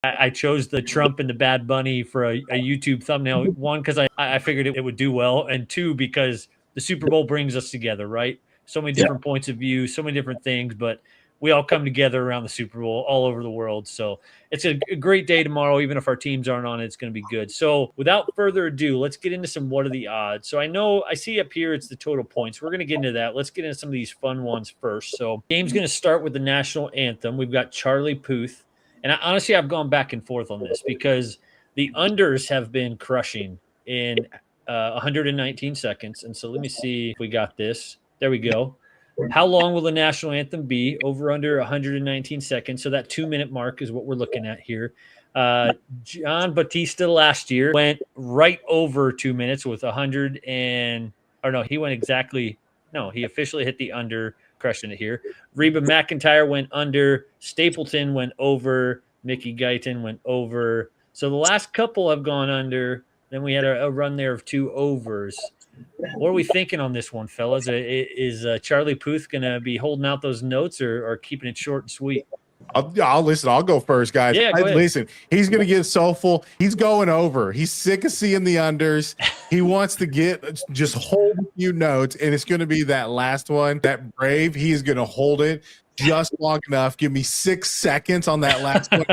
I chose the Trump and the Bad Bunny for a YouTube thumbnail. One, because I figured it would do well, and two, because the Super Bowl brings us together, right? So many Yeah. different points of view, so many different things, but we all come together around the Super Bowl all over the world. So it's a great day tomorrow. Even if our teams aren't on it, it's going to be good. So without further ado, let's get into some what are the odds. So I see up here it's the total points. We're going to get into that. Let's get into some of these fun ones first. So game's going to start with the national anthem. We've got Charlie Puth. And honestly, I've gone back and forth on this because the unders have been crushing in 119 seconds. And so let me see if we got this. There we go. How long will the national anthem be? Over under 119 seconds. So that 2-minute mark is what we're looking at here. John Batista last year went right over 2 minutes with 100 and, or no, he went exactly, no, he officially hit the under, crushing it here. Reba McEntire went under. Stapleton went over. Mickey Guyton went over. So the last couple have gone under. Then we had a run there of 2 overs. What are we thinking on this one, fellas? Is Charlie Puth going to be holding out those notes or keeping it short and sweet? I'll listen. I'll go first, guys. Yeah, go ahead. Listen, he's going to get so full. He's going over. He's sick of seeing the unders. He wants to just hold a few notes, and it's going to be that last one, that brave. He's going to hold it just long enough. Give me 6 seconds on that last one.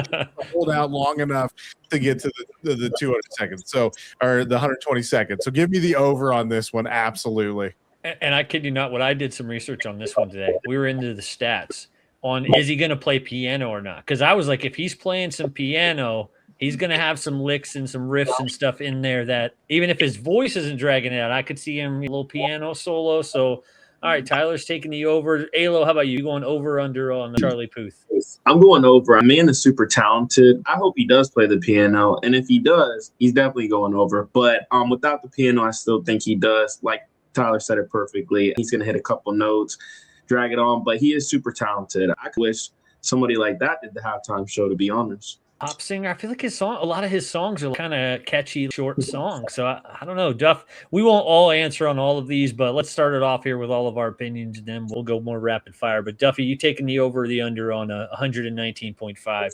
Hold out long enough to get to the 200 seconds. Or the 120 seconds. So give me the over on this one. Absolutely. And I kid you not, when I did some research on this one today, we were into the stats on is he going to play piano or not? Because I was like, if he's playing some piano, he's going to have some licks and some riffs and stuff in there that even if his voice isn't dragging it out, I could see him a little piano solo. So, all right, Tyler's taking the over. Alo, how about you? Going over or under on Charlie Puth? I'm going over. Man is super talented. I hope he does play the piano. And if he does, he's definitely going over. But without the piano, I still think he does. Like Tyler said it perfectly. He's going to hit a couple notes, drag it on, but he is super talented. I wish somebody like that did the halftime show, to be honest. Pop singer. I feel like a lot of his songs are kind of catchy, short songs. So I don't know, Duff. We won't all answer on all of these, but let's start it off here with all of our opinions, and then we'll go more rapid fire. But Duffy, you taking the over or the under on 119.5?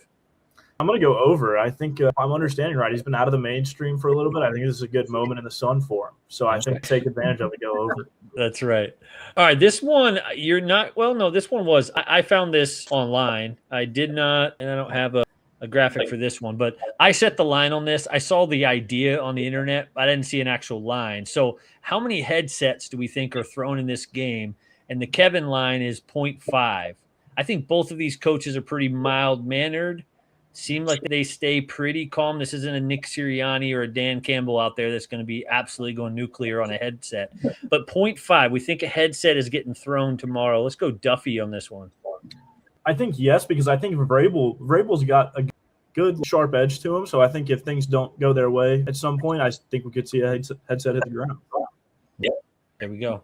I'm going to go over. I think I'm understanding right. He's been out of the mainstream for a little bit. I think this is a good moment in the sun for him. So I think take advantage of it, go over. That's right. All right, this one, you're not – well, no, this one was – I found this online. I did not – and I don't have a graphic for this one, but I set the line on this. I saw the idea on the internet. I didn't see an actual line. So how many headsets do we think are thrown in this game? And the Kevin line is 0.5. I think both of these coaches are pretty mild-mannered. Seem like they stay pretty calm. This isn't a Nick Sirianni or a Dan Campbell out there that's going to be absolutely going nuclear on a headset. But 0.5, we think a headset is getting thrown tomorrow. Let's go Duffy on this one. I think yes, because I think Vrabel's got a good sharp edge to him. So I think if things don't go their way at some point, I think we could see a headset hit the ground. Yeah, there we go.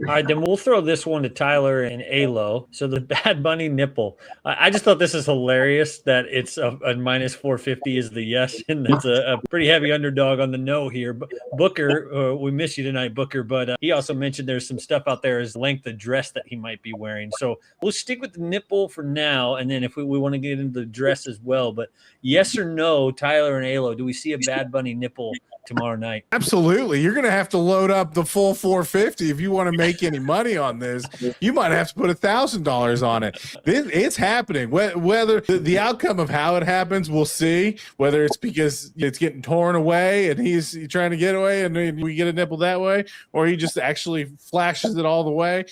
All right, then we'll throw this one to Tyler and Alo. So the Bad Bunny nipple. I just thought this is hilarious that it's a minus 450 is the yes, and that's a pretty heavy underdog on the no here. But Booker, we miss you tonight, Booker, but he also mentioned there's some stuff out there as length of dress that he might be wearing. So we'll stick with the nipple for now, and then if we want to get into the dress as well. But yes or no, Tyler and Alo, do we see a Bad Bunny nipple tomorrow night? Absolutely. You're going to have to load up the full 450 if you want to make any money on this. You might have to put $1,000 on it. It's happening. Whether the outcome of how it happens, we'll see. Whether it's because it's getting torn away and he's trying to get away and we get a nipple that way, or he just actually flashes it all the way.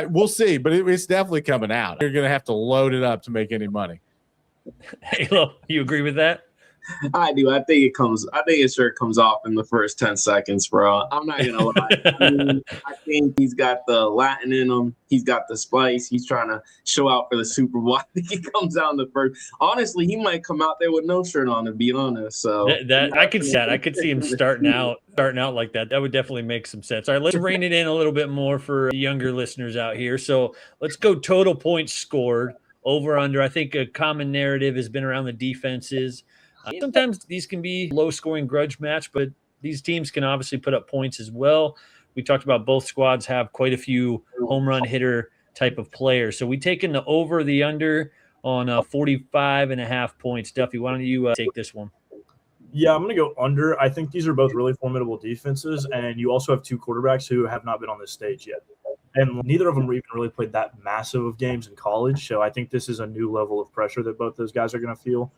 We'll see, but it's definitely coming out. You're going to have to load it up to make any money. Halo, you agree with that? I do. I think it sure comes off in the first 10 seconds, bro. I'm not gonna lie. I think he's got the Latin in him. He's got the spice. He's trying to show out for the Super Bowl. I think he comes out in the first. Honestly, he might come out there with no shirt on, to be honest. So that I could see that. I could see him starting out like that. That would definitely make some sense. All right, let's rein it in a little bit more for the younger listeners out here. So let's go total points scored over under. I think a common narrative has been around the defenses. Sometimes these can be low-scoring grudge match, but these teams can obviously put up points as well. We talked about both squads have quite a few home run hitter type of players. So we taken the over, the under on 45.5 points. Duffy, why don't you take this one? Yeah, I'm going to go under. I think these are both really formidable defenses, and you also have two quarterbacks who have not been on this stage yet. And neither of them even really played that massive of games in college, so I think this is a new level of pressure that both those guys are going to feel.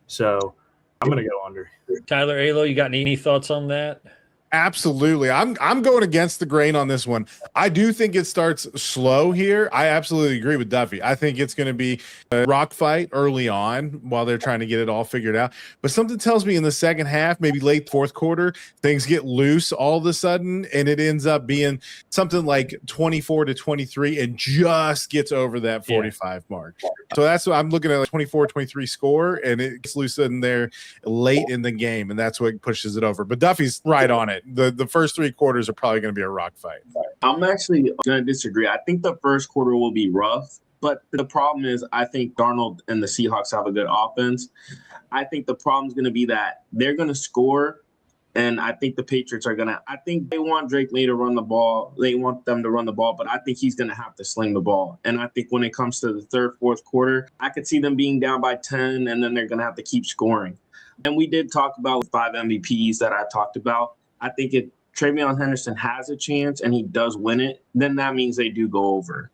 So I'm going to go under. Tyler, Alo, you got any thoughts on that? Absolutely. I'm going against the grain on this one. I do think it starts slow here. I absolutely agree with Duffy. I think it's going to be a rock fight early on while they're trying to get it all figured out. But something tells me in the second half, maybe late fourth quarter, things get loose all of a sudden, and it ends up being something like 24-23 and just gets over that 45 mark. So that's what I'm looking at, like 24-23 score, and it gets loose in there late in the game, and that's what pushes it over. But Duffy's right on it. The first three quarters are probably going to be a rock fight. I'm actually going to disagree. I think the first quarter will be rough, but the problem is I think Darnold and the Seahawks have a good offense. I think the problem is going to be that they're going to score, and I think the Patriots are going to – I think they want Drake May to run the ball. They want them to run the ball, but I think he's going to have to sling the ball. And I think when it comes to the third, fourth quarter, I could see them being down by 10, and then they're going to have to keep scoring. And we did talk about 5 MVPs that I talked about. I think if Travion Henderson has a chance and he does win it, then that means they do go over.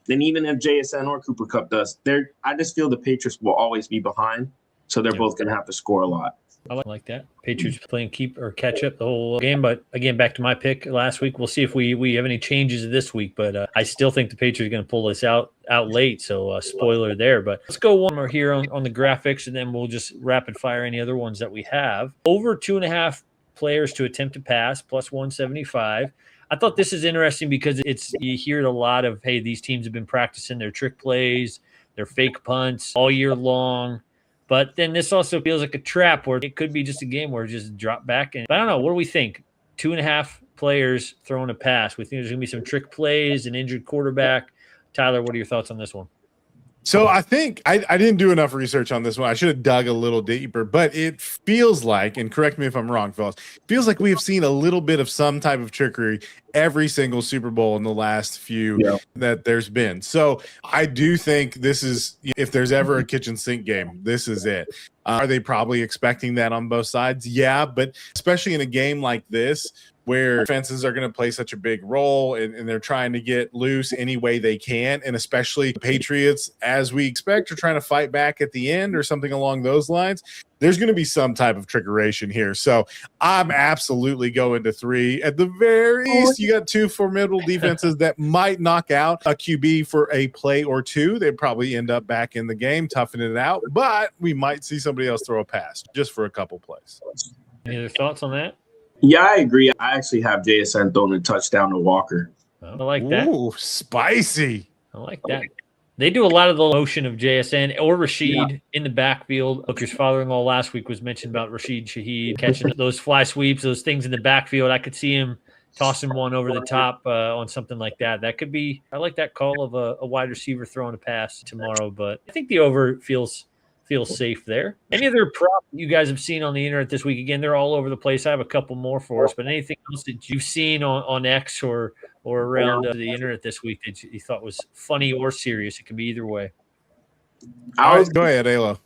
Then even if JSN or Cooper Kupp does, I just feel the Patriots will always be behind, so they're both going to have to score a lot. I like that. Patriots playing keep or catch up the whole game. But again, back to my pick last week. We'll see if we have any changes this week. But I still think the Patriots are going to pull this out late. So spoiler there. But let's go one more here on the graphics, and then we'll just rapid fire any other ones that we have. Over 2.5 players to attempt to pass, plus 175. I thought this is interesting because you hear a lot of, hey, these teams have been practicing their trick plays, their fake punts all year long. But then this also feels like a trap where it could be just a game where it just drop back. But I don't know. What do we think? 2.5 players throwing a pass. We think there's going to be some trick plays, an injured quarterback. Tyler, what are your thoughts on this one? So I think I didn't do enough research on this one. I should have dug a little deeper, but it feels like, and correct me if I'm wrong, fellas, feels like we have seen a little bit of some type of trickery every single Super Bowl in the last few that there's been. So I do think this is, if there's ever a kitchen sink game, this is it. Are they probably expecting that on both sides? Yeah, but especially in a game like this, where defenses are going to play such a big role and they're trying to get loose any way they can. And especially the Patriots, as we expect, are trying to fight back at the end or something along those lines. There's going to be some type of trickeration here. So I'm absolutely going to 3. At the very least, you got 2 formidable defenses that might knock out a QB for a play or 2. They'd probably end up back in the game, toughing it out. But we might see somebody else throw a pass just for a couple plays. Any other thoughts on that? Yeah, I agree. I actually have JSN throwing a touchdown to Walker. I like that. Ooh, spicy. I like that. They do a lot of the motion of JSN or Rashid in the backfield. Booker's father-in-law last week was mentioned about Rashid Shaheed catching those fly sweeps, those things in the backfield. I could see him tossing one over the top on something like that. That could be – I like that call of a wide receiver throwing a pass tomorrow, but I think the over feels safe there. Any other prop you guys have seen on the internet this week? Again, they're all over the place. I have a couple more for us, but anything else that you've seen on X or around the internet this week that you thought was funny or serious? It can be either way. Go ahead, Alo.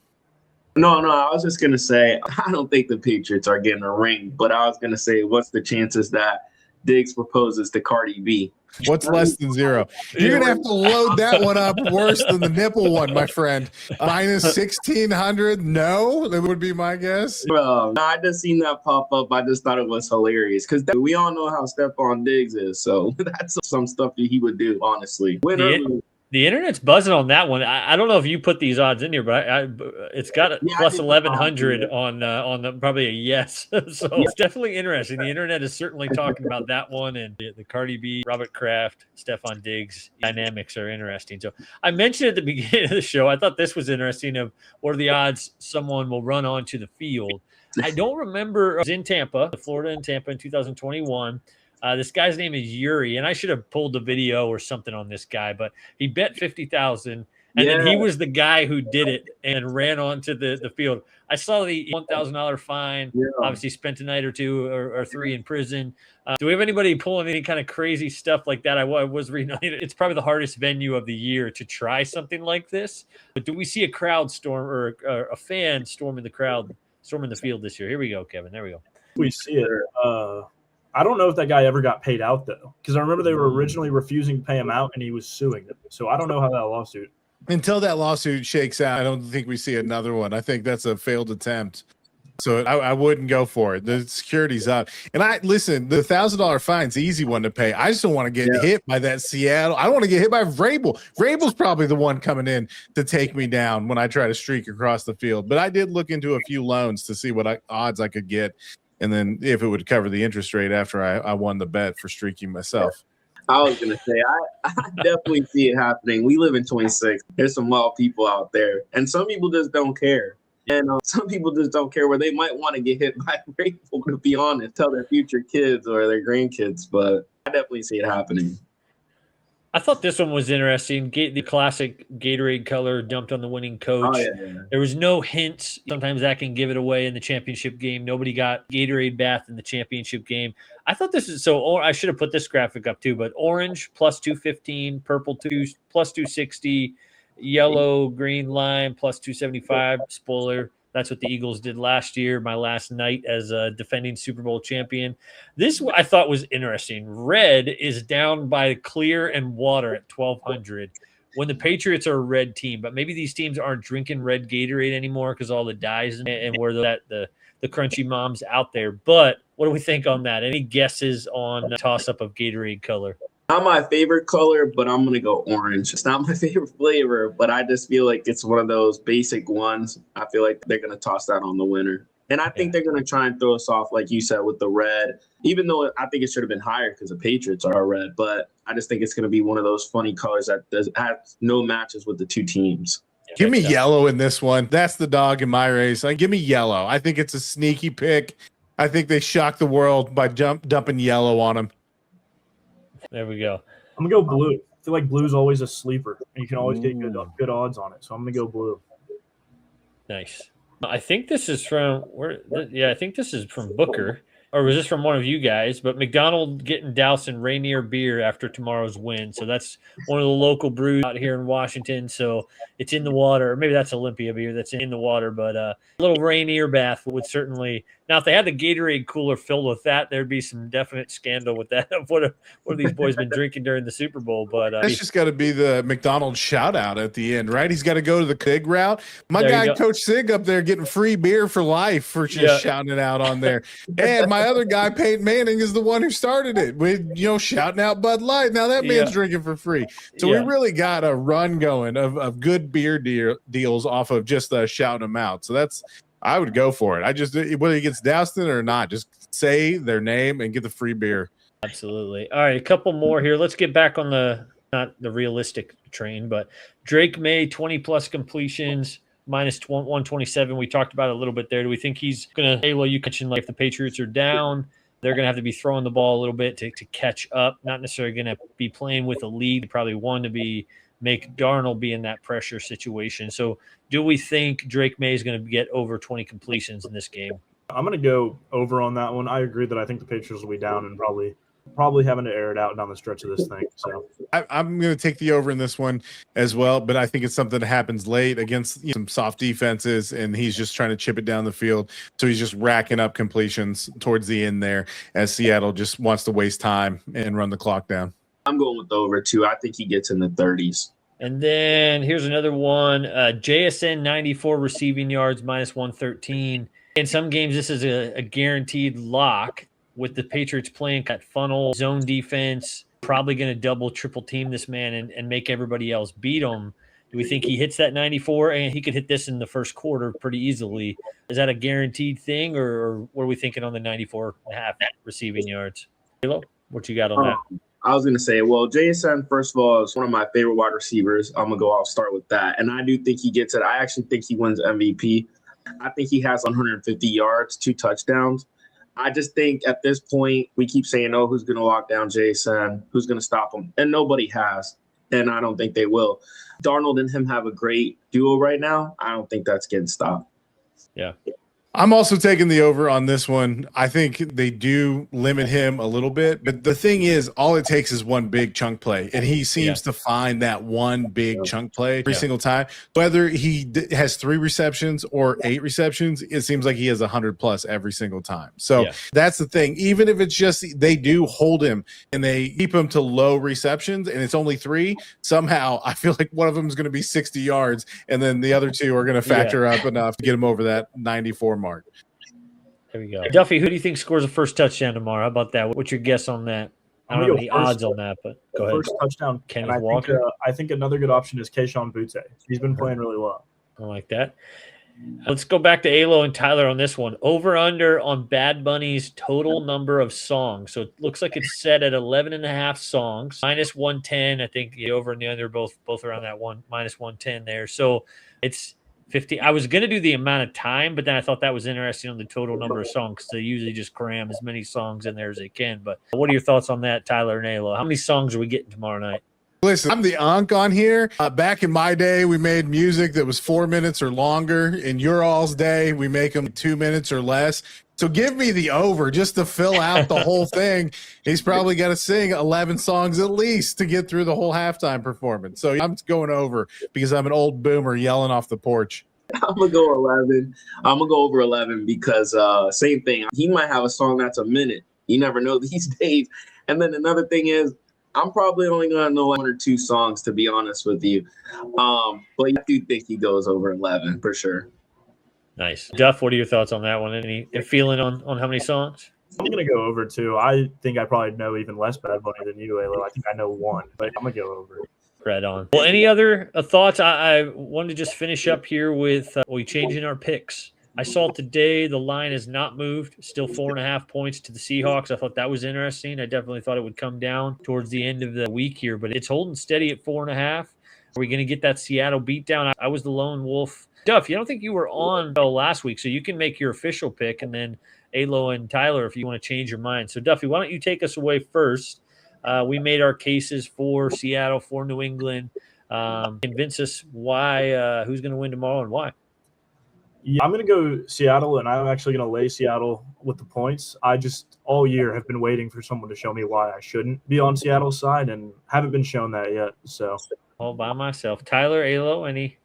No, I was just going to say, I don't think the Patriots are getting a ring, but I was going to say, what's the chances that Diggs proposes to Cardi B? What's less than 0? You're going to have to load that one up worse than the nipple one, my friend. Minus 1,600? No, that would be my guess. Bro, no, I just seen that pop up. I just thought it was hilarious because we all know how Stephon Diggs is. So that's some stuff that he would do, honestly. The internet's buzzing on that one. I don't know if you put these odds in here, but it's got a plus 1,100 on the probably a yes. So it's definitely interesting. The internet is certainly talking about that one, and the Cardi B, Robert Kraft, Stephon Diggs dynamics are interesting. So I mentioned at the beginning of the show, I thought this was interesting of what are the odds someone will run onto the field. I don't remember. I was in Tampa, Florida in Tampa in 2021. This guy's name is Yuri, and I should have pulled the video or something on this guy, but he bet $50,000 And then he was the guy who did it and ran onto the field. I saw the $1,000 fine. Yeah. Obviously spent a night or two or three in prison. Do we have anybody pulling any kind of crazy stuff like that? I was reading on it. It's probably the hardest venue of the year to try something like this. But do we see a crowd storm or a fan storming the field this year? Here we go, Kevin. There we go. We see it. I don't know if that guy ever got paid out, though, because I remember they were originally refusing to pay him out, and he was suing them. So I don't know how that lawsuit. Until that lawsuit shakes out, I don't think we see another one. I think that's a failed attempt. So I wouldn't go for it. The security's up. And listen, the $1,000 fine's the easy one to pay. I just don't want to get hit by that Seattle. I don't want to get hit by Vrabel. Vrabel's probably the one coming in to take me down when I try to streak across the field. But I did look into a few loans to see what odds I could get, and then if it would cover the interest rate after I won the bet for streaking myself. I was going to say, I definitely see it happening. We live in 26. There's some wild people out there. And some people just don't care. And some people just don't care where they might want to get hit by Vrabel, to be honest, tell their future kids or their grandkids. But I definitely see it happening. I thought this one was interesting. The classic Gatorade color dumped on the winning coach. Oh, yeah. There was no hints. Sometimes that can give it away in the championship game. Nobody got Gatorade Bath in the championship game. I thought this is so. I should have put this graphic up too, but orange plus 215, purple plus 260, yellow, green, lime plus 275. Spoiler. That's what the Eagles did last year, my last night as a defending Super Bowl champion. This I thought was interesting. Red is down by clear and water at 1,200 when the Patriots are a red team. But maybe these teams aren't drinking red Gatorade anymore because all the dyes and where the crunchy moms out there. But what do we think on that? Any guesses on the toss-up of Gatorade color? Not my favorite color, but I'm going to go orange. It's not my favorite flavor, but I just feel like it's one of those basic ones. I feel like they're going to toss that on the winner. And I think they're going to try and throw us off, like you said, with the red, even though I think it should have been higher because the Patriots are red. But I just think it's going to be one of those funny colors that has no matches with the two teams. Give me yellow in this one. That's the dog in my race. Give me yellow. I think it's a sneaky pick. I think they shocked the world by dumping yellow on them. There we go. I'm going to go blue. I feel like blue is always a sleeper, and you can always get good odds on it. So I'm going to go blue. Nice. I think this is from I think this is from Booker, or was this from one of you guys? But McDonald getting doused in Rainier beer after tomorrow's win. So that's one of the local brews out here in Washington. So it's in the water. Maybe that's Olympia beer that's in the water. But a little Rainier Bath would certainly. Now, if they had the Gatorade cooler filled with that, there'd be some definite scandal with that. What have these boys been drinking during the Super Bowl? But that's just got to be the McDonald's shout out at the end, right? He's got to go to the Sig route. My guy, Coach Sig, up there getting free beer for life for just shouting it out on there. And my other guy, Peyton Manning, is the one who started it with shouting out Bud Light. Now that man's drinking for free. So we really got a run going of good beer deals off of just shouting them out. So I would go for it. I just, whether he gets doused in it or not, just say their name and get the free beer. Absolutely. All right, a couple more here. Let's get back on not the realistic train, but Drake May, 20-plus completions, minus 127. We talked about it a little bit there. Do we think he's going to, you mentioned like if the Patriots are down, they're going to have to be throwing the ball a little bit to catch up, not necessarily going to be playing with a lead. Probably one to make Darnold be in that pressure situation. So do we think Drake May is going to get over 20 completions in this game? I'm going to go over on that one. I agree that I think the Patriots will be down and probably having to air it out down the stretch of this thing. So I'm going to take the over in this one as well, but I think it's something that happens late against some soft defenses, and he's just trying to chip it down the field. So he's just racking up completions towards the end there as Seattle just wants to waste time and run the clock down. I'm going with over too. I think he gets in the 30s. And then here's another one. JSN 94 receiving yards, minus 113. In some games, this is a guaranteed lock with the Patriots playing cut funnel, zone defense, probably going to double, triple team this man and make everybody else beat him. Do we think he hits that 94? And he could hit this in the first quarter pretty easily. Is that a guaranteed thing, or what are we thinking on the 94.5 receiving yards? Halo, what you got on that? I was going to say, well, JSN, first of all, is one of my favorite wide receivers. I'll start with that. And I do think he gets it. I actually think he wins MVP. I think he has 150 yards, 2 touchdowns. I just think at this point, we keep saying, who's going to lock down JSN? Who's going to stop him? And nobody has. and I don't think they will. Darnold and him have a great duo right now. I don't think that's getting stopped. Yeah. I'm also taking the over on this one. I think they do limit him a little bit, but the thing is, all it takes is one big chunk play, and he seems to find that one big chunk play every single time. Whether he has 3 receptions or 8 receptions, it seems like he has 100+ every single time. So that's the thing. Even if it's just they do hold him and they keep him to low receptions, and it's only 3, somehow I feel like one of them is going to be 60 yards, and then the other 2 are going to factor up enough to get him over that 94 mark. There we go. Duffy, who do you think scores the first touchdown tomorrow? How about that? What's your guess on that? I don't have any odds on that, but go ahead. First touchdown. Kenneth Walker. I think another good option is Keyshawn Butte. He's been playing really well. I like that. Let's go back to Alo and Tyler on this one. Over under on Bad Bunny's total number of songs. So it looks like it's set at 11.5 songs. Minus 110. I think the over and the under both around that one minus 110 there. So it's 50. I was going to do the amount of time, but then I thought that was interesting on the total number of songs because they usually just cram as many songs in there as they can. But what are your thoughts on that, Tyler and Alo? How many songs are we getting tomorrow night? Listen, I'm the Ankh on here. Back in my day, we made music that was 4 minutes or longer. In your all's day, we make them 2 minutes or less. So give me the over just to fill out the whole thing. He's probably got to sing 11 songs at least to get through the whole halftime performance. So I'm going over because I'm an old boomer yelling off the porch. I'm going to go 11. I'm going to go over 11 because same thing. He might have a song that's a minute. You never know these days. And then another thing is, I'm probably only going to know 1 or 2 songs, to be honest with you. But I do think he goes over 11 for sure. Nice. Duff, what are your thoughts on that one? Any feeling on how many songs? I'm going to go over 2. I think I probably know even less Bad Bunny than you, Alo. I think I know 1, but I'm going to go over. Right on. Well, any other thoughts? I wanted to just finish up here with we changing our picks. I saw today the line has not moved, still 4.5 points to the Seahawks. I thought that was interesting. I definitely thought it would come down towards the end of the week here, but it's holding steady at 4.5. Are we going to get that Seattle beatdown? I was the lone wolf. Duff, you don't think you were on last week, so you can make your official pick, and then Alo and Tyler if you want to change your mind. So, Duffy, why don't you take us away first? We made our cases for Seattle, for New England. Convince us why, who's going to win tomorrow and why. Yeah, I'm going to go Seattle, and I'm actually going to lay Seattle with the points. I just all year have been waiting for someone to show me why I shouldn't be on Seattle's side, and haven't been shown that yet. So all by myself. Tyler, Alo, any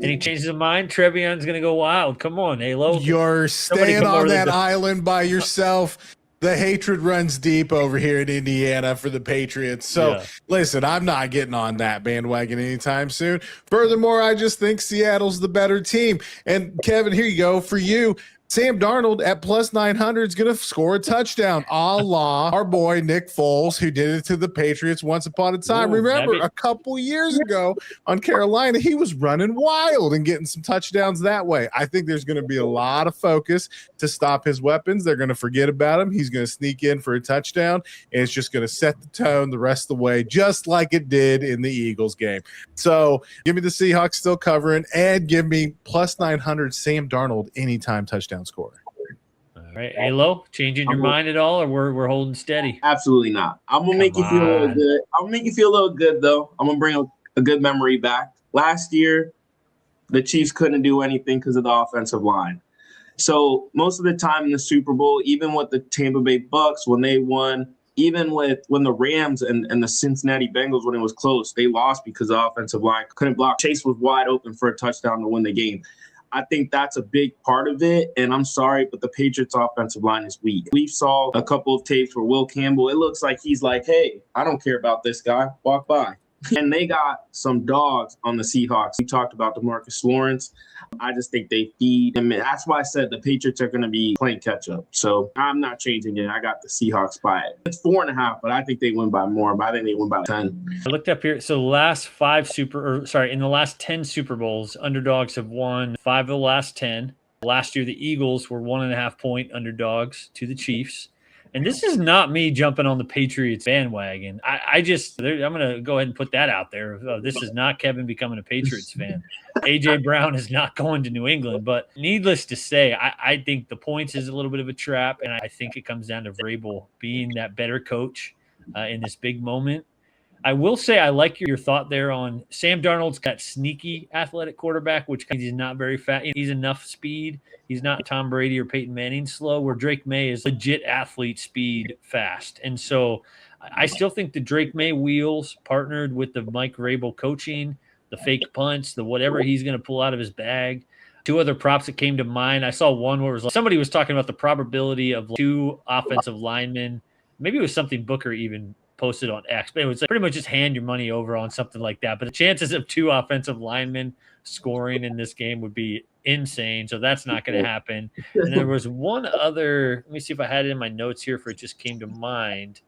changes of mind? Trevion's going to go wild. Come on, Alo. You're staying on that island by yourself. The hatred runs deep over here in Indiana for the Patriots. So, Listen, I'm not getting on that bandwagon anytime soon. Furthermore, I just think Seattle's the better team. And, Kevin, here you go. For you, Sam Darnold at plus 900 is going to score a touchdown, a la our boy Nick Foles, who did it to the Patriots once upon a time. Remember, a couple years ago on Carolina, he was running wild and getting some touchdowns that way. I think there's going to be a lot of focus to stop his weapons. They're going to forget about him. He's going to sneak in for a touchdown, and it's just going to set the tone the rest of the way, just like it did in the Eagles game. So give me the Seahawks still covering, and give me plus 900 Sam Darnold anytime touchdown score. All right, Alo, changing your mind at all, or we're holding steady? Absolutely not. I'm gonna make you feel a little good. I'm gonna make you feel a little good though. I'm gonna bring a good memory back. Last year, the Chiefs couldn't do anything because of the offensive line. So most of the time in the Super Bowl, even with the Tampa Bay Bucks when they won, even when the Rams and the Cincinnati Bengals when it was close, they lost because the offensive line couldn't block. Chase was wide open for a touchdown to win the game. I think that's a big part of it, and I'm sorry, but the Patriots' offensive line is weak. We saw a couple of tapes where Will Campbell, it looks like he's like, hey, I don't care about this guy. Walk by. And they got some dogs on the Seahawks. We talked about DeMarcus Lawrence. I just think they feed him. That's why I said the Patriots are going to be playing catch-up. So I'm not changing it. I got the Seahawks by it. It's 4.5, but I think they win by more. But I think they win by 10. I looked up here. So in the last 10 Super Bowls, underdogs have won 5 of the last 10. Last year, the Eagles were 1.5-point underdogs to the Chiefs. And this is not me jumping on the Patriots bandwagon. I'm going to go ahead and put that out there. This is not Kevin becoming a Patriots fan. A.J. Brown is not going to New England. But needless to say, I think the points is a little bit of a trap, and I think it comes down to Vrabel being that better coach in this big moment. I will say I like your thought there on Sam Darnold's got sneaky athletic quarterback, which he's not very fast. He's enough speed. He's not Tom Brady or Peyton Manning slow, where Drake May is legit athlete speed fast. And so I still think the Drake May wheels partnered with the Mike Vrabel coaching, the fake punts, the whatever he's going to pull out of his bag. Two other props that came to mind. I saw one where it was like, somebody was talking about the probability of 2 offensive linemen. Maybe it was something Booker even posted on X, but it was like pretty much just hand your money over on something like that. But the chances of 2 offensive linemen scoring in this game would be insane. So that's not going to happen. And there was one other, let me see if I had it in my notes here for it just came to mind.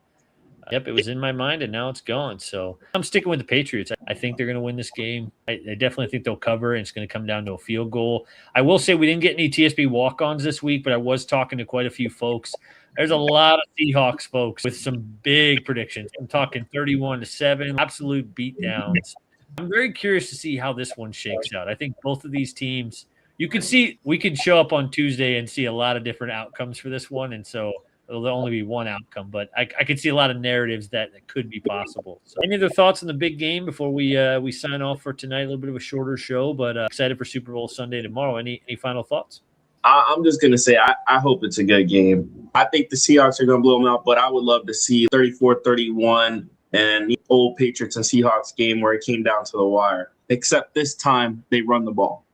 Yep, it was in my mind and now it's gone. So I'm sticking with the Patriots. I think they're going to win this game. I definitely think they'll cover, and it's going to come down to a field goal. I will say we didn't get any TSB walk-ons this week, but I was talking to quite a few folks. There's a lot of Seahawks folks with some big predictions. I'm talking 31-7, absolute beatdowns. I'm very curious to see how this one shakes out. I think both of these teams, you could see, we could show up on Tuesday and see a lot of different outcomes for this one. And so it'll only be one outcome, but I could see a lot of narratives that could be possible. So any other thoughts on the big game before we sign off for tonight? A little bit of a shorter show, but excited for Super Bowl Sunday tomorrow. Any final thoughts? I'm just going to say I hope it's a good game. I think the Seahawks are going to blow them out, but I would love to see 34-31 and the old Patriots and Seahawks game where it came down to the wire, except this time they run the ball.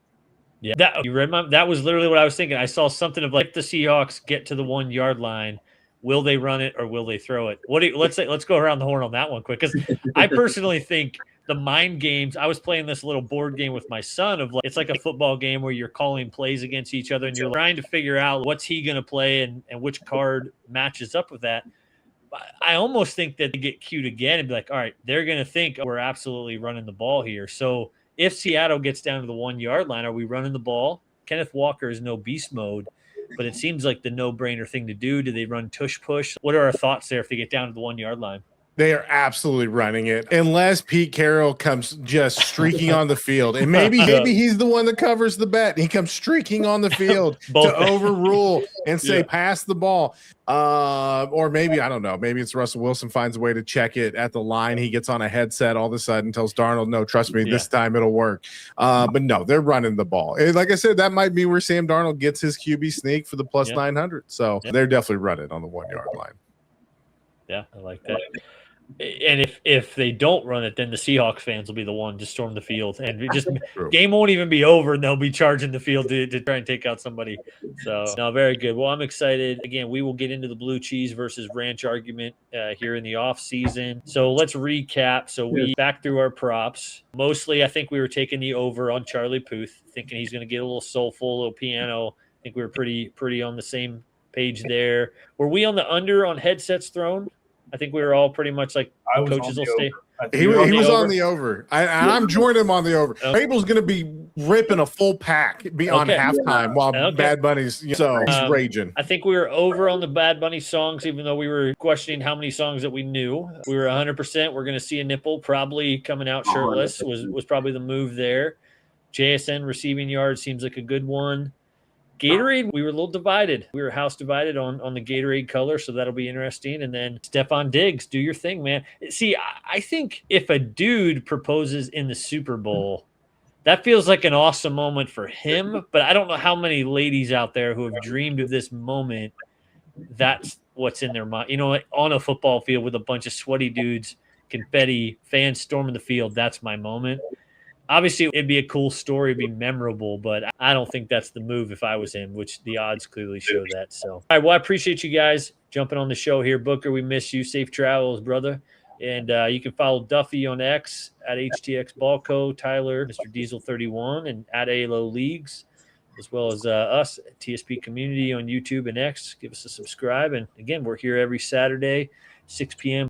Yeah, that was literally what I was thinking. I saw something of like, if the Seahawks get to the 1 yard line, will they run it or will they throw it? Let's go around the horn on that one quick, because I personally think the mind games. I was playing this little board game with my son of like, it's like a football game where you're calling plays against each other and you're trying to figure out what's he going to play and which card matches up with that. I almost think that they get cued again and be like, all right, they're going to think we're absolutely running the ball here. So if Seattle gets down to the 1 yard line, are we running the ball? Kenneth Walker is no beast mode, but it seems like the no-brainer thing to do. Do they run tush push? What are our thoughts there if they get down to the 1 yard line? They are absolutely running it unless Pete Carroll comes just streaking on the field. And maybe he's the one that covers the bet. He comes streaking on the field to overrule and say, pass the ball. Or maybe, I don't know, maybe it's Russell Wilson finds a way to check it at the line. He gets on a headset all of a sudden, tells Darnold, no, trust me, this time it'll work. But no, they're running the ball. And like I said, that might be where Sam Darnold gets his QB sneak for the plus 900. So they're definitely running on the 1 yard line. Yeah, I like that. And if they don't run it, then the Seahawks fans will be the one to storm the field, and just game won't even be over, and they'll be charging the field to try and take out somebody. So no, very good. Well, I'm excited. Again, we will get into the blue cheese versus ranch argument here in the off season. So let's recap. So we back through our props. Mostly, I think we were taking the over on Charlie Puth, thinking he's going to get a little soulful, a little piano. I think we were pretty on the same page there. Were we on the under on headsets thrown? I think we were all pretty much like coaches will stay. He was on the over. I'm joining him on the over. Vrabel's going to be ripping a full pack on halftime while Bad Bunny's he's raging. I think we were over on the Bad Bunny songs, even though we were questioning how many songs that we knew. We were 100%. We're going to see a nipple probably coming out shirtless was probably the move there. JSN receiving yard seems like a good one. Gatorade, we were a little divided. We were house divided on the Gatorade color, so that'll be interesting. And then Stephon Diggs, do your thing, man. See, I think if a dude proposes in the Super Bowl, that feels like an awesome moment for him. But I don't know how many ladies out there who have dreamed of this moment, that's what's in their mind. You know, on a football field with a bunch of sweaty dudes, confetti, fans storming the field, that's my moment. Obviously, it'd be a cool story, it'd be memorable, but I don't think that's the move if I was him, which the odds clearly show that. So, all right, well, I appreciate you guys jumping on the show here. Booker, we miss you. Safe travels, brother. And you can follow Duffy on X at HTX Ballco, Tyler, Mr. Diesel 31, and at ALO Leagues, as well as us at TSP Community on YouTube and X. Give us a subscribe. And again, we're here every Saturday, 6 p.m.